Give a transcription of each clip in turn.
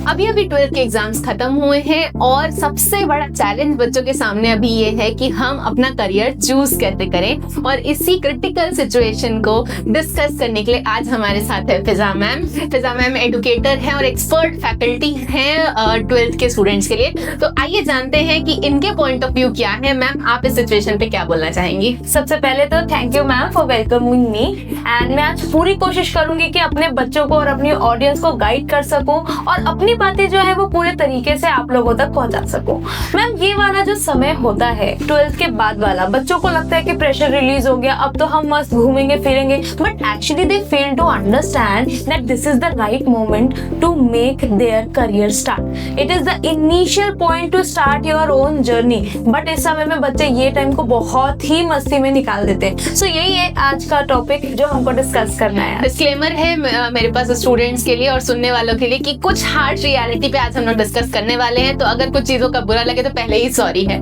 अभी अभी 12th के एग्जाम्स खत्म हुए हैं और सबसे बड़ा चैलेंज बच्चों के सामने अभी ये है कि हम अपना करियर चूज कैसे करें। और इसी क्रिटिकल सिचुएशन को डिस्कस करने के लिए आज हमारे साथ है फिजा मैम। फिजा मैम एडुकेटर हैं और एक्सपर्ट फैकल्टी हैं 12th के स्टूडेंट्स के लिए। तो आइए जानते हैं कि इनके पॉइंट ऑफ व्यू क्या है। मैम, आप इस सिचुएशन पे क्या बोलना चाहेंगी? सबसे पहले तो thank you ma'am for welcoming me and मैं आज पूरी कोशिश करूंगी कि अपने बच्चों को और अपनी ऑडियंस को गाइड कर सकूं और अपनी बातें जो है वो पूरे तरीके से आप लोगों तक पहुंचा सकूं। मैम, ये वाला जो समय होता है 12th के बाद वाला, बच्चों को लगता है कि प्रेशर रिलीज हो गया, अब तो हम मस्त घूमेंगे फिरेंगे, but actually they fail to understand that this is the right moment to make their career start. It is the initial point to start your own journey. But इस समय में बच्चे ये टाइम को बहुत ही मस्ती में निकाल देते हैं। सो यही है आज का टॉपिक जो हमको डिस्कस करना है। डिस्क्लेमर है मेरे पास स्टूडेंट्स के लिए और सुनने वालों के लिए कि कुछ हार्श रियलिटी पे आज हम लोग डिस्कस करने वाले हैं, तो अगर कुछ चीजों का बुरा लगे तो पहले ही सॉरी है।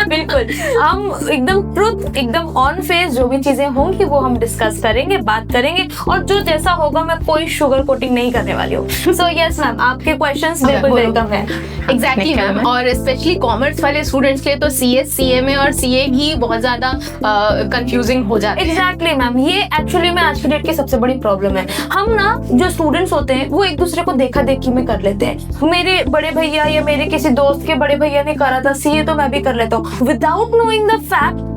बिल्कुल, हम एकदम ट्रुथ, एकदम ऑन फेस जो भी चीजें होंगी वो हम डिस्कस करेंगे, बात करेंगे, और जो जैसा होगा मैं कोई शुगर कोटिंग नहीं करने वाली हूँ। सो यस मैम, आपके क्वेश्चंस बिल्कुल वेलकम है। एग्जैक्टली मैम, और स्पेशली कॉमर्स वाले स्टूडेंट्स के लिए तो CS, CMA और CA ही बहुत ज्यादा कंफ्यूजिंग हो जाते हैं। एग्जैक्टली मैम, ये एक्चुअली में आज की डेट की सबसे बड़ी प्रॉब्लम है। हम ना जो स्टूडेंट्स होते हैं वो एक दूसरे को देखा देखी में कर लेते हैं। मेरे बड़े भैया या मेरे किसी दोस्त के बड़े भैया ने करा था CA तो मैं भी कर लेता हूँ, विदाउट नोइंग द फैक्ट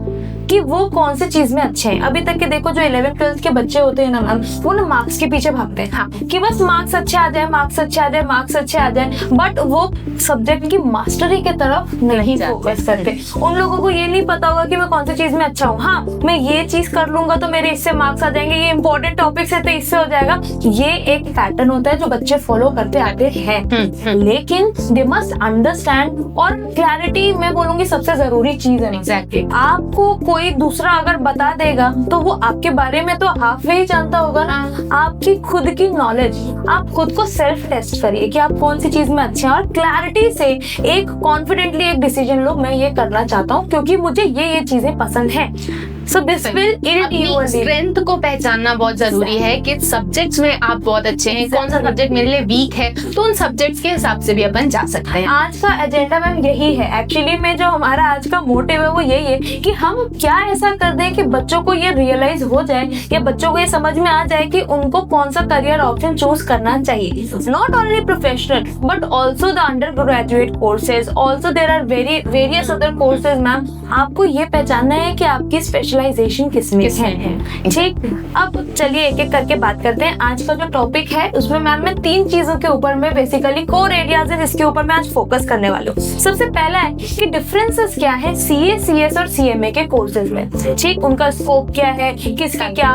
कि वो कौन से चीज में अच्छे हैं। अभी तक के देखो जो 11th 12th के बच्चे होते हैं ना मैम, वो ना मार्क्स के पीछे भागते हैं। हाँ, कि बस मार्क्स अच्छे आ जाए, मार्क्स अच्छे आ जाए, मार्क्स अच्छे आ जाए, बट वो सब्जेक्ट की मास्टरी के तरफ नहीं फोकस करते। उन लोगों को ये नहीं पता होगा कि मैं कौन सी चीज में अच्छा हूँ। हाँ, मैं ये चीज कर लूंगा तो मेरे इससे मार्क्स आ जाएंगे, ये इंपॉर्टेंट टॉपिक्स है तो इससे हो जाएगा। ये एक पैटर्न होता है जो बच्चे फॉलो करते आते हैं, लेकिन दे मस्ट अंडरस्टैंड, और क्लैरिटी मैं बोलूंगी सबसे जरूरी चीज है। एग्जैक्टली, आपको कोई दूसरा अगर बता देगा तो वो आपके बारे में तो हाफ वे ही जानता होगा ना। आपकी खुद की नॉलेज, आप खुद को सेल्फ टेस्ट करिए कि आप कौन सी चीज में अच्छे हैं, और क्लैरिटी से एक कॉन्फिडेंटली एक डिसीजन लो, मैं ये करना चाहता हूँ क्योंकि मुझे ये चीजें पसंद है। सो दिस विल अपनी स्ट्रेंथ को पहचानना बहुत जरूरी है कि सब्जेक्ट्स में आप बहुत अच्छे हैं, कौन सा सब्जेक्ट मेरे लिए वीक है, तो उन सब्जेक्ट्स के हिसाब से भी अपन जा सकते हैं। आज का एजेंडा मैम यही है एक्चुअली में, जो हमारा आज का मोटिव है वो यही है कि हम क्या ऐसा कर दें कि बच्चों को ये रियलाइज हो जाए या बच्चों को ये समझ में आ जाए कि उनको कौन सा करियर ऑप्शन चूज करना चाहिए। Not only professional but also the undergraduate courses, also there are various other courses. Ma'am, आपको ये पहचानना है कि आपकी स्पेशलाइजेशन किसमें है। ठीक, अब चलिए एक एक करके बात करते हैं। आज का जो टॉपिक है उसमें मैम मैं 3 चीजों के ऊपर में बेसिकली कोर एरियाज है जिसके ऊपर मैं आज फोकस करने वाली हूँ। सबसे पहला है कि डिफरेंसेस क्या है CA, CS और CMA के कोर्सेज में। ठीक, उनका स्कोप क्या है, किसका क्या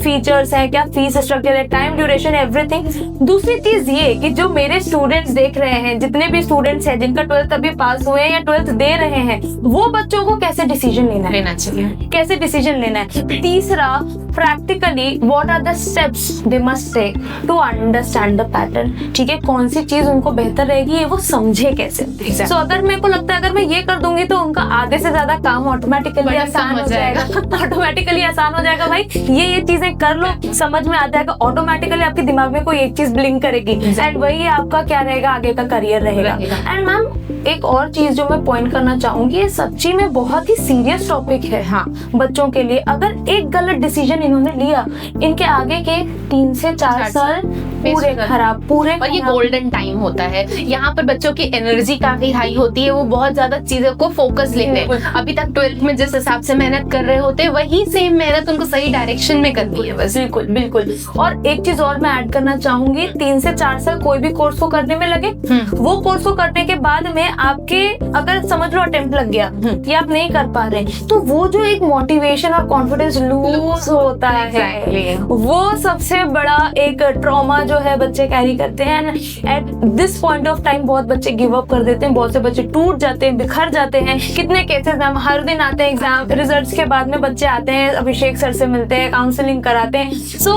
फीचर्स है, क्या फीस स्ट्रक्चर है, टाइम ड्यूरेशन, एवरीथिंग। दूसरी चीज ये कि जो मेरे स्टूडेंट्स देख रहे हैं, जितने भी स्टूडेंट्स हैं जिनका 12th अभी पास हुए हैं या 12th दे रहे हैं, वो बच्चों को कैसे डिसीजन लेना चाहिए, कैसे डिसीजन लेना है। तीसरा, practically what are the steps they must take to understand the pattern. ठीक है, कौन सी चीज उनको बेहतर रहेगी ये वो समझे कैसे। सो अगर मेरे को लगता है अगर मैं ये कर दूंगी तो उनका आधे से ज्यादा काम ऑटोमेटिकली आसान हो जाएगा। ऑटोमेटिकली आसान हो जाएगा भाई, ये चीजें कर लो, समझ में आ जाएगा, ऑटोमेटिकली आपके दिमाग में कोई एक चीज ब्लिंक करेगी एंड वही आपका क्या रहेगा, आगे का करियर रहेगा। एंड मैम एक और चीज जो मैं पॉइंट करना चाहूंगी, ये सच्ची में बहुत ही सीरियस टॉपिक है। हाँ, बच्चों के लिए अगर एक गलत डिसीजन इन्होंने लिया, इनके आगे के 3 से 4 साल पूरे खराब, पूरे। और ये गोल्डन टाइम होता है, यहाँ पर बच्चों की एनर्जी काफी हाई होती है, वो बहुत ज्यादा चीजों को फोकस लेते हैं। अभी तक 12th में जिस हिसाब से मेहनत कर रहे होते हैं वही सेम मेहनत उनको सही डायरेक्शन में करनी है बस। बिल्कुल बिल्कुल। और एक चीज और मैं ऐड करना चाहूंगी, 3 से 4 साल कोई भी कोर्स को करने में लगे, वो कोर्स को करने के बाद में आपके अगर समझ लो अटेम्प्ट लग गया या आप नहीं कर पा रहे, तो वो जो एक मोटिवेशन और कॉन्फिडेंस लूज होता है, वो सबसे बड़ा एक ट्रॉमा जो है बच्चे कैरी करते हैं। At this point of time बहुत बच्चे गिव अप कर देते हैं, बहुत से बच्चे टूट जाते हैं, बिखर जाते हैं। कितने केसेस मैम हर दिन आते हैं, एग्जाम रिजल्ट्स के बाद में बच्चे आते हैं, अभिषेक सर से मिलते हैं, काउंसलिंग कराते हैं। सो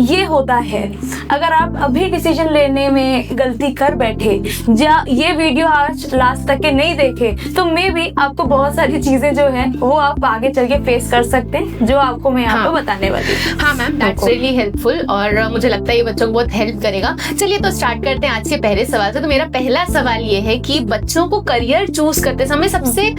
ये होता है, अगर आप अभी डिसीजन लेने में गलती कर बैठे या ये वीडियो आज लास्ट तक के नहीं देखे, तो मे बी आपको बहुत सारी चीजें जो है वो आप आगे चल के फेस कर सकते हैं, जो आपको मैं यहाँ पे बताने वाली हूँ। हाँ मैम, दैट्स रियली हेल्पफुल, और मुझे लगता है ये बच्चों को बहुत बहुत हेल्प करेगा। चलिए तो स्टार्ट करते हैं आज के पहले सवाल से। तो मेरा पहला सवाल ये है कि बच्चों को करियर चूज करते समय सबसे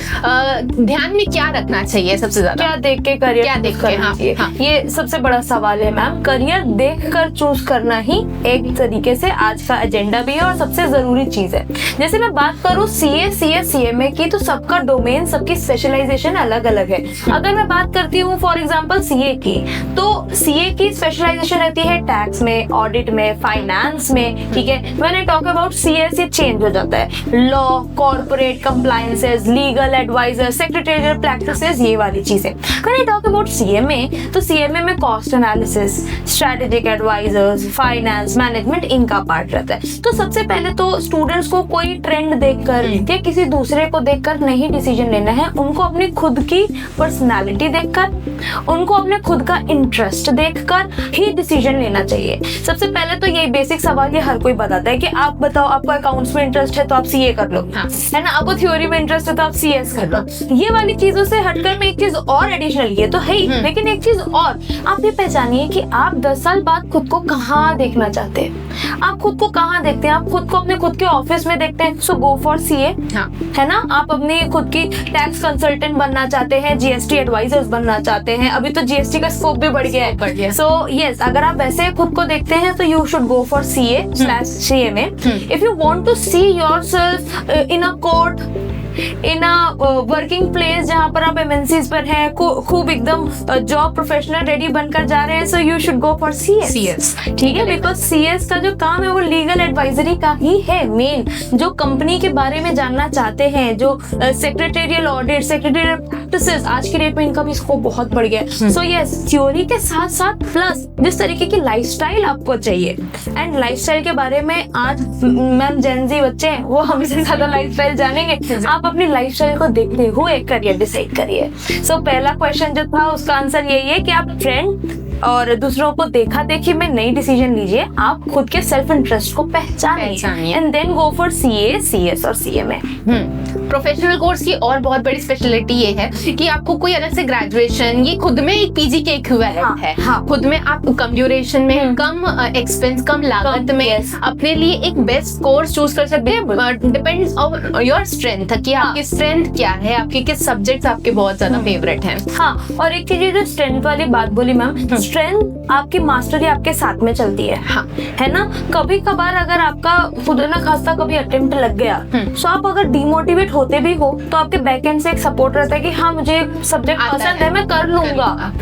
ध्यान में क्या रखना चाहिए? सबसे ज्यादा क्या देख के करियर क्या देख के? हाँ, हाँ। ये सबसे बड़ा सवाल है मैम। करियर देख कर चूज करना ही एक तरीके से आज का एजेंडा भी है और सबसे जरूरी चीज है। जैसे मैं बात करूँ CA, CS, CMA की, तो सबका डोमेन, सबकी स्पेशलाइजेशन अलग अलग है। अगर मैं बात करती हूँ फॉर एग्जाम्पल CA की, तो CA की स्पेशलाइजेशन रहती है टैक्स में, ऑडिट में, फाइनेंस में, ठीक है। When I talk about CS, ये चेंज हो जाता है, law, corporate compliances, legal advisor, secretarial practices, ये वाली चीजें। When I talk about CMA, तो CMA में cost analysis, strategic advisors, finance, management, इनका पार्ट रहता है। तो सबसे पहले तो स्टूडेंट्स को कोई ट्रेंड देखकर या किसी दूसरे को देखकर नहीं डिसीजन लेना है। उनको अपनी खुद की पर्सनालिटी देखकर, उनको अपने खुद का इंटरेस्ट देखकर ही डिसीजन लेना चाहिए। सबसे पहले तो यही बेसिक सवाल ये हर कोई बताता है कि आप बताओ, आपको अकाउंट्स में इंटरेस्ट है तो आप CA कर लो, हाँ। है ना। आपको थ्योरी में इंटरेस्ट है तो आप CS कर लो। ये वाली चीजों से हटकर मैं एक चीज और एडिशनल, ये तो है ही, लेकिन एक चीज और, आप ये पहचानिए कि आप 10 साल बाद खुद को कहाँ देखना चाहते हैं। आप खुद को कहाँ देखते हैं? आप खुद को अपने खुद के ऑफिस में देखते हैं, सो गो फॉर CA, हाँ। है ना। आप अपनी खुद की टैक्स कंसल्टेंट बनना चाहते हैं, GST एडवाइजर्स बनना चाहते हैं, अभी तो GST का स्कोप भी बढ़ गया है। सो यस, अगर आप वैसे खुद को देखते हैं तो you should go for CA/CMA। If you want to see yourself in a court, in a working place जहाँ पर आप MNCs पर हैं, खूब एकदम जॉब प्रोफेशनल रेडी बनकर जा रहे हैं, so you should go for CS, ठीक है। बिकॉज CS का जो काम है वो लीगल एडवाइजरी का ही है मेन। जो कंपनी के बारे में जानना चाहते हैं, जो सेक्रेटरियल ऑडिट, सेक्रेटरियल प्रैक्टिसेस, आज की डेट में इनका भी स्कोप बहुत बढ़ गया है। सो यस, थ्योरी के साथ साथ प्लस जिस तरीके की लाइफस्टाइल आपको चाहिए, एंड लाइफस्टाइल के बारे में आज मैम जेनजी बच्चे हैं, वो हमसे ज्यादा लाइफस्टाइल जानेंगे। आप अपनी लाइफस्टाइल को देखते हुए करियर डिसाइड करिए। सो पहला क्वेश्चन जो था उसका आंसर यही है कि आप ट्रेंड और दूसरों को देखा देखी में नई डिसीजन लीजिए। आप खुद के सेल्फ इंटरेस्ट को पहचानिए and then go for CA, CS और CMA। प्रोफेशनल कोर्स की और बहुत बड़ी स्पेशलिटी ये है कि आपको कोई अलग से ग्रेजुएशन, ये खुद में एक PG के इक्विवेलेंट है। हाँ। खुद में आप कम ड्यूरेशन में, कम एक्सपेंस, कम लागत में अपने लिए एक बेस्ट कोर्स चूज कर सकते हैं। डिपेंड्स ऑन योर स्ट्रेंथ कि आपकी स्ट्रेंथ क्या है, आपके किस सब्जेक्ट्स आपके बहुत ज्यादा फेवरेट हैं। हाँ, और एक चीज जो स्ट्रेंथ वाली बात बोली मैम, स्ट्रेंथ आपकी मास्टरी आपके साथ में चलती है, हाँ। है ना। कभी कभार अगर आपका खुद ना खास्ता कभी अटेम्प्ट लग गया, तो आप अगर डिमोटिवेट होते भी हो तो आपके बैक एंड से एक सपोर्ट रहता है कि हाँ, मुझे सब्जेक्ट पसंद है, मैं कर लूंगा।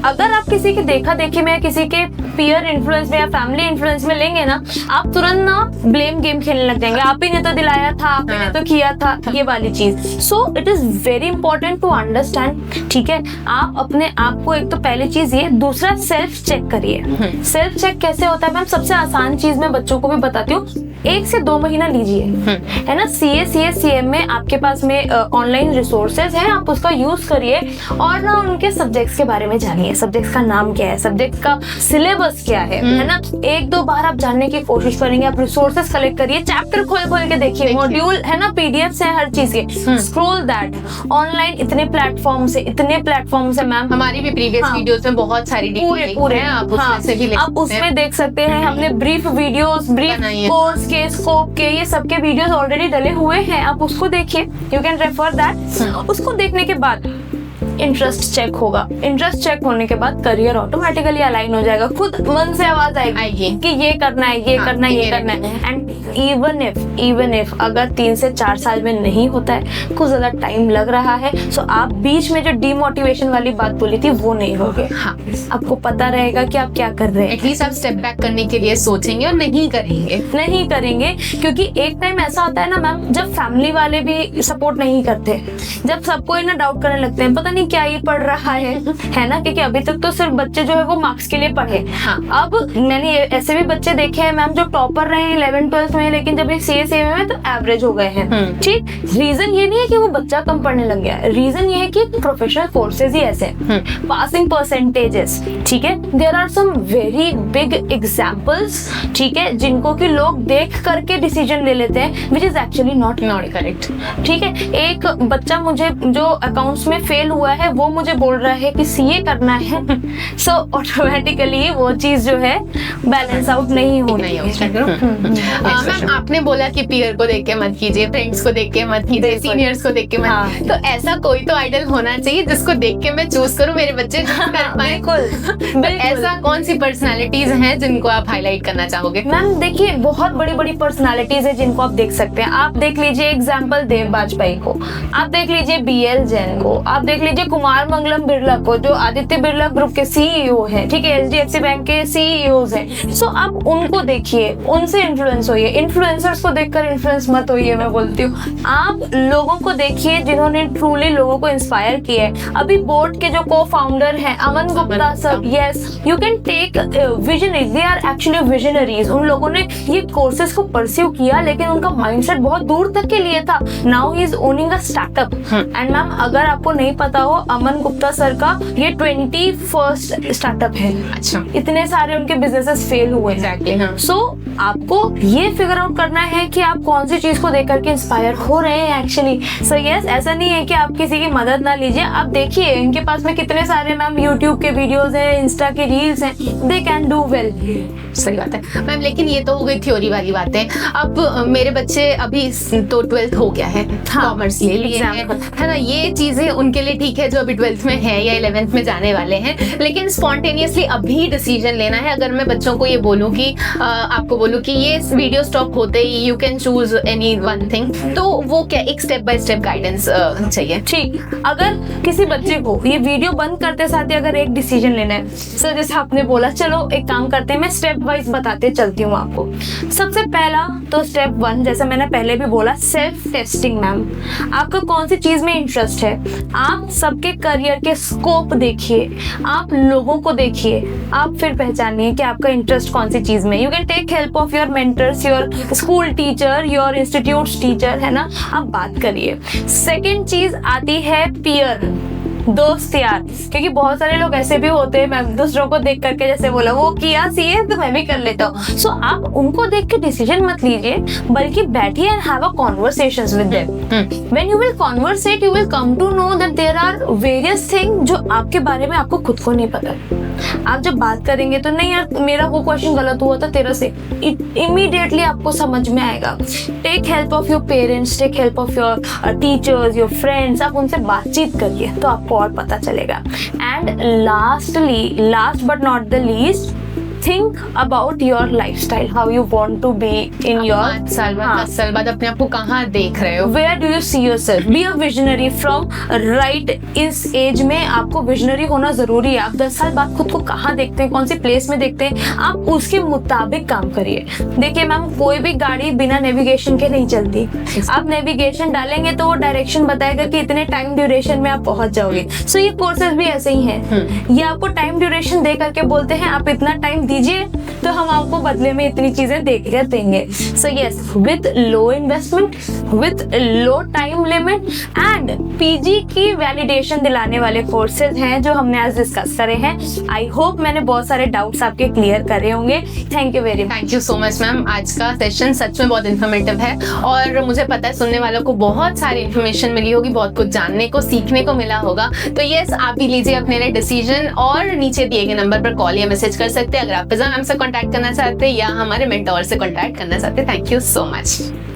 अगर आप किसी के देखा देखी में, किसी के पीयर इन्फ्लुएंस में या फैमिली इन्फ्लुएंस में लेंगे ना, आप तुरंत ना ब्लेम गेम खेलने लग जाएंगे। आप ही ने तो दिलाया था, आप ही ने तो किया था, ये वाली चीज। So it is very important to understand, ठीक है। आप अपने आप को, एक तो पहली चीज ये, दूसरा सेल्फ चेक करिए। सेल्फ चेक कैसे होता है मैम? सबसे आसान चीज मैं बच्चों को भी बताती हूँ, 1 से 2 महीना लीजिए, है ना। CA, CM में आपके पास में ऑनलाइन रिसोर्सेज हैं, आप उसका यूज करिए और ना उनके सब्जेक्ट्स के बारे में जानिए। सब्जेक्ट्स का नाम क्या है, सब्जेक्ट का सिलेबस क्या है ना। 1-2 बार आप जानने की कोशिश करेंगे, आप रिसोर्सेज कलेक्ट करिए, चैप्टर खोल के देखिए, मॉड्यूल है ना, PDFs है हर चीज के, स्क्रॉल दैट। ऑनलाइन इतने प्लेटफॉर्म से मैम, हमारी भी प्रीवियस वीडियोस में बहुत सारी पूरे आप उसमें से भी आप उसमें देख सकते हैं। हमने ब्रीफ वीडियोस, ब्रीफ कोर्स के, स्कोप के, ये सब के वीडियोस ऑलरेडी डले हुए हैं, आप उसको देखिए, यू कैन रेफर दैट। उसको देखने के बाद इंटरेस्ट चेक होगा। इंटरेस्ट चेक होने के बाद करियर ऑटोमेटिकली अलाइन हो जाएगा, खुद मन से आवाज आएगी कि ये करना है, ये करना है, ये करना है। एंड इवन इफ अगर 3 से 4 साल में नहीं होता है, कुछ ज्यादा टाइम लग रहा है, सो आप बीच में जो डिमोटिवेशन वाली बात बोली थी वो नहीं होगे। हाँ, आपको पता रहेगा कि आप क्या कर रहे हैं। एटलीस्ट आप स्टेप बैक करने के लिए सोचेंगे और नहीं करेंगे, क्योंकि एक टाइम ऐसा होता है ना मैम, जब फैमिली वाले भी सपोर्ट नहीं करते, जब सबको ना डाउट करने लगते हैं, पता नहीं क्या ये पढ़ रहा है ना, क्योंकि अभी तक तो सिर्फ बच्चे जो है वो मार्क्स के लिए पढ़े। हाँ। अब मैंने ऐसे भी बच्चे देखे हैं मैम जो टॉपर रहे हैं 11th-12th में, लेकिन जब CA में तो एवरेज हो गए हैं। ठीक, रीजन ये नहीं है कि वो बच्चा कम पढ़ने लग गया, रीजन ये है कि प्रोफेशनल कोर्सेज ही ऐसे पासिंग परसेंटेजेस, ठीक है। There are some very big examples, ठीक है, जिनको कि लोग देख करके डिसीजन ले लेते हैं, which is actually not correct. ठीक है, एक बच्चा मुझे जो अकाउंट्स में फेल हुआ है वो मुझे बोल रहा है कि सीए करना है, सो ऑटोमेटिकली वो चीज जो है बैलेंस आउट नहीं होनी नहीं हो है। मैम आपने बोला कि पीयर को देख के मत कीजिए, फ्रेंड्स को देख के मत कीजिए, बिल्कुल। सीनियर्स को देख के मत। हाँ। तो ऐसा कोई तो आइडल होना चाहिए जिसको देख के मैं चूज करूं मेरे बच्चे कर पाए। बिल्कुल तो ऐसा कौन सी पर्सनालिटीज हैं जिनको आप हाईलाइट करना चाहोगे? मैम देखिए बहुत बड़ी बड़ी पर्सनालिटीज है जिनको आप देख सकते हैं। आप देख लीजिए एग्जाम्पल देव बाजपेयी को, आप देख लीजिए बीएल जैन को, आप देख लीजिए कुमार मंगलम बिरला को जो आदित्य बिरला ग्रुप के सीईओ हैं, ठीक है, एचडीएफसी बैंक के सीईओज हैं। सो आप उनको देखिए, उनसे इन्फ्लुएंस होइए। इन्फ्लुएंसर्स को देखकर इन्फ्लुएंस मत होइए, मैं बोलती हूँ। आप लोगों को देखिए जिन्होंने ट्रूली लोगों को इंस्पायर किया है। अभी बोर्ड के जो को फाउंडर हैं Aman Gupta sir, yes you can take visionary, they are actually visionaries. उन लोगों ने ये कोर्सेज को परस्यू किया लेकिन उनका माइंडसेट बहुत दूर तक के लिए था। Now he is owning a startup. And ma'am अगर आपको नहीं पता हो, अमन गुप्ता सर का ये 21st स्टार्टअप है। अच्छा, इतने सारे उनके बिजनेसेस फेल हुए हैं। एग्जैक्टली। हाँ, सो आपको ये फिगर आउट करना है कि आप कौन सी चीज को देख करके इंस्पायर हो रहे हैं एक्चुअली। सो यस, ऐसा नहीं है कि आप किसी की मदद ना लीजिए। आप देखिए इनके पास में कितने सारे मैम यूट्यूब के वीडियोस हैं, इंस्टा के रील्स हैं, दे कैन डू वेल। सही बात है मैम, लेकिन ये तो हो गई थ्योरी वाली बातें। अब मेरे बच्चे अभी तो 12th हो गया है, कॉमर्स ले लिए हैं, है ना, ये चीजें उनके लिए ठीक है जो अभी 12th में है या 11th में जाने वाले हैं। लेकिन स्पॉन्टेनियसली अभी डिसीजन लेना है। अगर मैं बच्चों को ये बोलूँ कि आपको बोलूँ कि ये वीडियो स्टॉप होते ही you can choose any one thing, तो वो क्या एक स्टेप बाय स्टेप गाइडेंस चाहिए? ठीक, अगर किसी बच्चे को ये वीडियो बंद करते साथ ही अगर एक डिसीजन लेना है, सर जैसे आपने बोला, चलो एक काम करते हैं, मैं स्टेप वाइज बताते चलती हूँ आपको। सबसे पहला तो स्टेप 1, जैसे मैंने पहले भी बोला, सेल्फ टेस्टिंग। मैम आपका कौन सी चीज में इंटरेस्ट है, आप सबके करियर के स्कोप देखिए, आप लोगों को देखिए, आप फिर पहचानिए कि आपका इंटरेस्ट कौन सी चीज में। You can take help of your mentors, your school teacher, your institute teacher, है ना, आप बात करिए। सेकेंड चीज आती है पीयर, दोस्त यार, क्योंकि बहुत सारे लोग ऐसे भी होते हैं मैम, दूसरों को देख करके जैसे बोला वो किया सीए तो मैं भी कर लेता हूँ। सो आप उनको देख के डिसीजन मत लीजिए, बल्कि बैठिए and have a conversations with them. When you will conversate you will come to know that there are various thing जो आपके बारे में आपको खुद को नहीं पता। आप जब बात करेंगे तो नहीं यार मेरा वो क्वेश्चन गलत हुआ था तेरा से, इमीडिएटली आपको समझ में आएगा। Take help of your parents, take help of your teachers, your friends, आप उनसे बातचीत करिए तो आपको और पता चलेगा। And lastly, last but not the least, think about your lifestyle, how you want to be in your 5 साल बाद 10 साल बाद अपने आप को कहाँ देख रहे हो? Where do you see yourself? Be a visionary from right इस एज में आपको विजनरी होना जरूरी है। आप 10 साल बाद खुद को कहाँ देखते हैं, कौन सी प्लेस में देखते हैं, आप उसके मुताबिक काम करिए। देखिए मैम कोई भी गाड़ी बिना नेविगेशन के नहीं चलती। आप नेविगेशन डालेंगे तो वो डायरेक्शन बताएगा कि इतने टाइम ड्यूरेशन में आप पहुंच जाओगे। सो ये कोर्सेज भी ऐसे ही हैं, ये आपको टाइम ड्यूरेशन दे करके बोलते हैं आप इतना टाइम दीजिए तो हम आपको बदले में इतनी चीजें देकर देंगे। So yes, with low investment, with low time limit and PG की वैलिडेशन दिलाने वाले कोर्सेज हैं जो हमने आज डिस्कस करे हैं। आई होप मैंने बहुत सारे डाउट्स आपके क्लियर करे होंगे। Thank you very much. Thank you so much ma'am, आज का सेशन सच में बहुत इन्फॉर्मेटिव है और मुझे पता है सुनने वालों को बहुत सारी इन्फॉर्मेशन मिली होगी, बहुत कुछ जानने को सीखने को मिला होगा। तो यस, आप भी लीजिए अपने लिए डिसीजन और नीचे दिए गए नंबर पर कॉल या मैसेज कर सकते हैं अगर आप फिजा मैम से कॉन्टैक्ट करना चाहते हैं या हमारे मेंटोर से कॉन्टैक्ट करना चाहते हैं। Thank you so much.